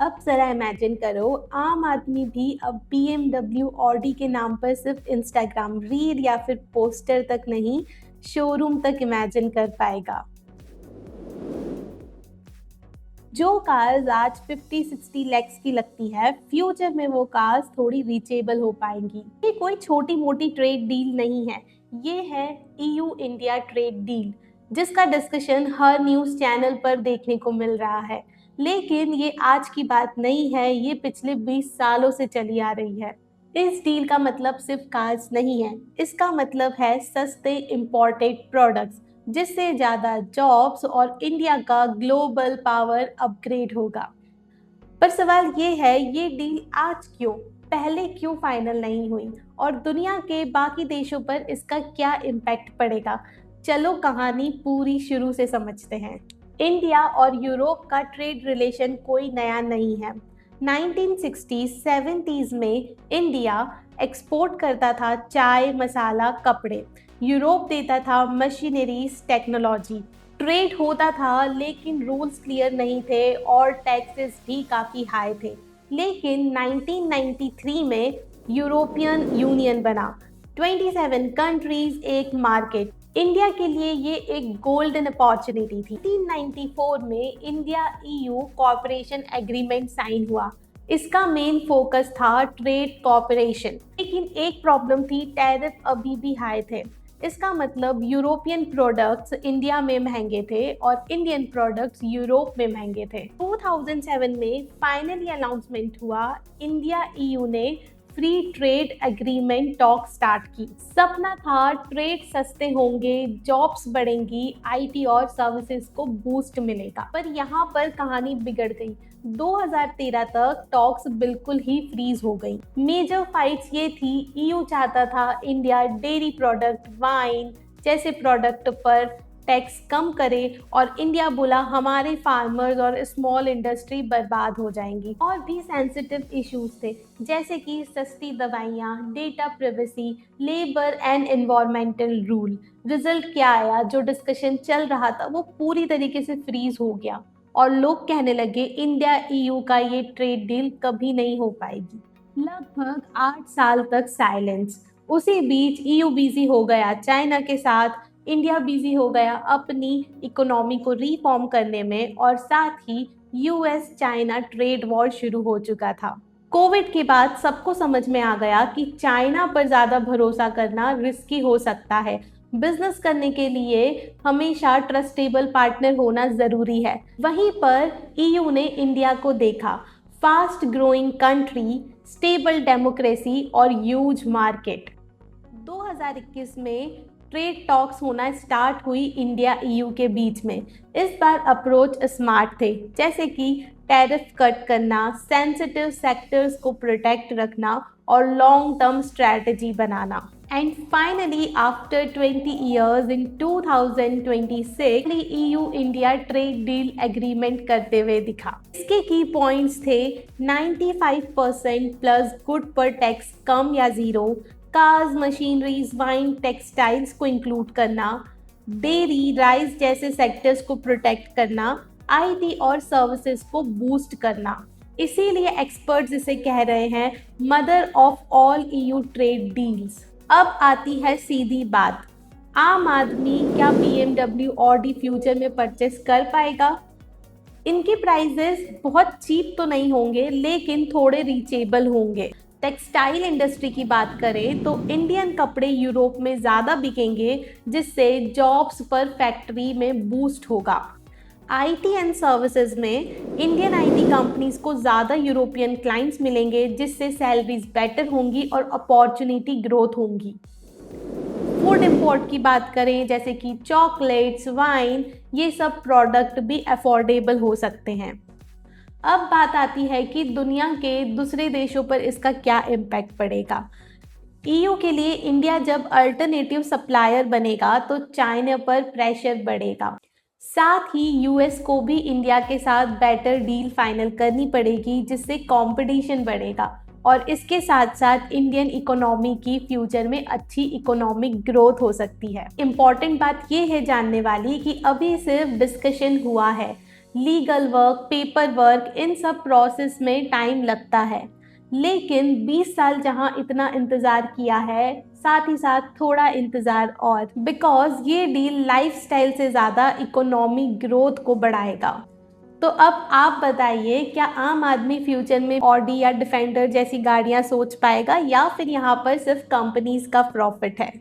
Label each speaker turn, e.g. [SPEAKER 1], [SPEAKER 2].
[SPEAKER 1] अब ज़रा इमेजिन करो, आम आदमी भी अब BMW, ऑडी के नाम पर सिर्फ इंस्टाग्राम रील या फिर पोस्टर तक नहीं, शोरूम तक इमेजिन कर पाएगा। जो कार्स आज 50-60 लैक्स की लगती है, फ्यूचर में वो कार्स थोड़ी रीचेबल हो पाएंगी। ये कोई छोटी मोटी ट्रेड डील नहीं है, ये है EU इंडिया ट्रेड डील, जिसका डिस्कशन हर न्यूज़ चैनल पर देखने को मिल रहा है। लेकिन ये आज की बात नहीं है, ये पिछले 20 सालों से चली आ रही है। इस डील का मतलब सिर्फ कार्स नहीं है, इसका मतलब है सस्ते इंपोर्टेड प्रोडक्ट्स, जिससे ज़्यादा जॉब्स और इंडिया का ग्लोबल पावर अपग्रेड होगा। पर सवाल ये है, ये डील आज क्यों, पहले क्यों फाइनल नहीं हुई और दुनिया के बाकी देशों पर इसका क्या इम्पैक्ट पड़ेगा? चलो कहानी पूरी शुरू से समझते हैं। इंडिया और यूरोप का ट्रेड रिलेशन कोई नया नहीं है। 1960s-70s में इंडिया एक्सपोर्ट करता था चाय, मसाला, कपड़े। यूरोप देता था मशीनरीज, टेक्नोलॉजी। ट्रेड होता था लेकिन रूल्स क्लियर नहीं थे और टैक्सेस भी काफ़ी हाई थे। लेकिन 1993 में यूरोपियन यूनियन बना, 27 कंट्रीज, एक मार्केट। इंडिया के लिए ये एक गोल्डन अपॉर्चुनिटी थी। 1994 में India EU corporation agreement sign हुआ। इसका मेन फोकस था ट्रेड कॉर्पोरेशन, लेकिन एक प्रॉब्लम थी, टैरिफ अभी भी हाई थे। इसका मतलब यूरोपियन प्रोडक्ट्स इंडिया में महंगे थे और इंडियन प्रोडक्ट्स यूरोप में महंगे थे। 2007 में फाइनली अनाउंसमेंट हुआ, इंडिया EU ने free trade agreement talk start की। सपना था ट्रेड सस्ते होंगे, जॉब्स बढ़ेंगी, IT और सर्विसेज को बूस्ट मिलेगा। पर यहाँ पर कहानी बिगड़ गई। 2013 तक टॉक्स बिल्कुल ही फ्रीज हो गई। मेजर फाइट्स ये थी, EU चाहता था इंडिया डेयरी प्रोडक्ट, वाइन जैसे प्रोडक्ट पर टैक्स कम करे और इंडिया बोला हमारे फार्मर्स और स्मॉल इंडस्ट्री बर्बाद हो जाएंगी। और भी सेंसिटिव इश्यूज थे, जैसे कि सस्ती दवाइयाँ, data privacy, labour and environmental rule. Result क्या आया? जो डिस्कशन चल रहा था वो पूरी तरीके से फ्रीज हो गया और लोग कहने लगे इंडिया EU का ये ट्रेड डील कभी नहीं हो पाएगी। लगभग 8 साल तक साइलेंस। उसी बीच EU बिजी हो गया चाइना के साथ, इंडिया बिजी हो गया अपनी इकोनॉमी को रिफॉर्म करने में, और साथ ही US चाइना ट्रेड वॉर शुरू हो चुका था। कोविड के बाद सबको समझ में आ गया कि चाइना पर ज़्यादा भरोसा करना रिस्की हो सकता है। बिजनेस करने के लिए हमेशा ट्रस्टेबल पार्टनर होना ज़रूरी है। वहीं पर EU ने इंडिया को देखा, fast growing country, stable democracy और ह्यूज मार्केट। 2021 में ट्रेड टॉक्स होना स्टार्ट हुई इंडिया EU के बीच में। इस बार अप्रोच स्मार्ट थे, जैसे कि टैरिफ कट करना, सेंसिटिव सेक्टर्स को प्रोटेक्ट रखना और long term strategy banana. And finally after 20 years in 2026 EU India trade deal agreement करते हुए दिखा। इसके की पॉइंट्स थे 95% प्लस गुड पर टैक्स कम या zero, cars, machineries, wine, textiles को इंक्लूड करना, डेयरी, राइस जैसे सेक्टर्स को प्रोटेक्ट करना, IT और सर्विसेज को बूस्ट करना। इसीलिए एक्सपर्ट्स इसे कह रहे हैं mother of all EU trade deals. अब आती है सीधी बात, आम आदमी क्या BMW ऑडी फ्यूचर में परचेस कर पाएगा? इनके प्राइजेस बहुत चीप तो नहीं होंगे, लेकिन थोड़े रीचेबल होंगे। टेक्सटाइल इंडस्ट्री की बात करें तो इंडियन कपड़े यूरोप में ज़्यादा बिकेंगे, जिससे जॉब्स पर फैक्ट्री में बूस्ट होगा। IT एंड सर्विसेज में इंडियन IT कंपनीज को ज़्यादा यूरोपियन क्लाइंट्स मिलेंगे, जिससे सैलरीज बेटर होंगी और अपॉर्चुनिटी ग्रोथ होंगी। फूड इंपोर्ट की बात करें, जैसे कि चॉकलेट्स, वाइन, ये सब प्रोडक्ट भी अफोर्डेबल हो सकते हैं। अब बात आती है कि दुनिया के दूसरे देशों पर इसका क्या इम्पैक्ट पड़ेगा। EU के लिए इंडिया जब अल्टरनेटिव सप्लायर बनेगा तो चाइना पर प्रेशर बढ़ेगा। साथ ही US को भी इंडिया के साथ बेटर डील फाइनल करनी पड़ेगी, जिससे कंपटीशन बढ़ेगा और इसके साथ साथ इंडियन इकोनॉमी की फ्यूचर में अच्छी इकोनॉमिक ग्रोथ हो सकती है। इम्पॉर्टेंट बात ये है जानने वाली कि अभी सिर्फ डिस्कशन हुआ है, लीगल वर्क, पेपर वर्क, इन सब प्रोसेस में टाइम लगता है। लेकिन 20 साल जहां इतना इंतज़ार किया है, साथ ही साथ थोड़ा इंतज़ार और, बिकॉज़ ये डील लाइफस्टाइल से ज़्यादा इकोनॉमिक ग्रोथ को बढ़ाएगा। तो अब आप बताइए, क्या आम आदमी फ्यूचर में ऑडी या डिफेंडर जैसी गाड़ियां सोच पाएगा, या फिर यहाँ पर सिर्फ कंपनीज का प्रॉफिट है?